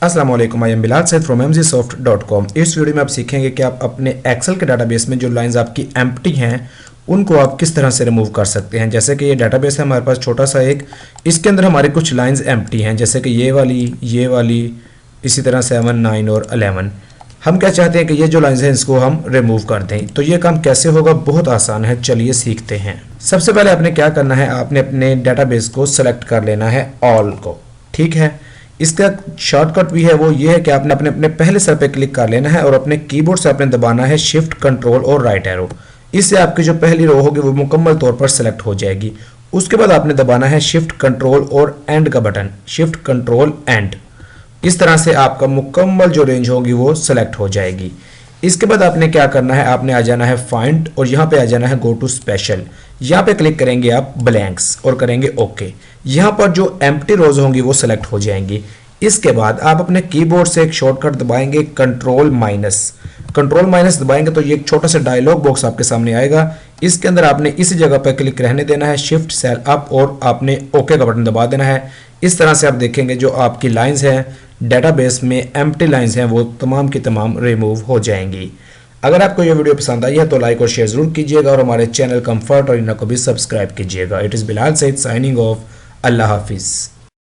अस्सलाम वालेकुम, I am Bilal Saeed from mgsoft.com। इस वीडियो में आप सीखेंगे कि आप अपने एक्सेल के डाटाबेस में जो लाइंस आपकी एम्प्टी हैं उनको आप किस तरह से रिमूव कर सकते हैं। जैसे कि ये डाटाबेस है हमारे पास छोटा सा एक, इसके अंदर हमारे कुछ लाइंस एम्प्टी हैं, जैसे कि ये वाली, इसी तरह 7, 9 और 11। हम क्या चाहते हैं कि ये जो लाइंस हैं इसको हम रिमूव कर दें। तो ये काम कैसे होगा, बहुत आसान है, चलिए सीखते हैं। सबसे पहले आपने क्या करना है, आपने अपने डाटाबेस को सेलेक्ट कर लेना है ऑल को, ठीक है। इसका शॉर्टकट भी है, वो ये है कि आपने अपने पहले सेल पे क्लिक कर लेना है और अपने कीबोर्ड से आपने दबाना है शिफ्ट कंट्रोल और राइट एरो। इससे आपकी जो पहली रो होगी वो मुकम्मल तौर पर सेलेक्ट हो जाएगी। उसके बाद आपने दबाना है शिफ्ट कंट्रोल और एंड का बटन, शिफ्ट कंट्रोल एंड। इस तरह से आपका मुकम्मल जो रेंज होगी वो सेलेक्ट हो जाएगी। इसके बाद आपने क्या करना है, आपने आ जाना है फाइंड और यहाँ पे आ जाना है गो टू स्पेशल। यहाँ पे क्लिक करेंगे आप ब्लैंक्स और करेंगे ओके। यहाँ पर जो एम्प्टी रोज होंगी वो सेलेक्ट हो जाएंगी। इसके बाद आप अपने कीबोर्ड से एक शॉर्टकट दबाएंगे कंट्रोल माइनस दबाएंगे तो ये एक छोटा सा डायलॉग बॉक्स आपके सामने आएगा। इसके अंदर आपने इसी जगह पर क्लिक रहने देना है, शिफ्ट सेल अप और आपने ओके का बटन दबा देना है। इस तरह से आप देखेंगे जो आपकी लाइंस हैं डेटाबेस में, एम्प्टी लाइंस हैं, वो तमाम की तमाम रिमूव हो जाएंगी। अगर आपको ये वीडियो पसंद आई है तो लाइक और शेयर जरूर कीजिएगा और हमारे चैनल कंफर्ट और इन्ना को भी सब्सक्राइब कीजिएगा। It is Bilal Saeed signing off. अल्लाह हाफिज़।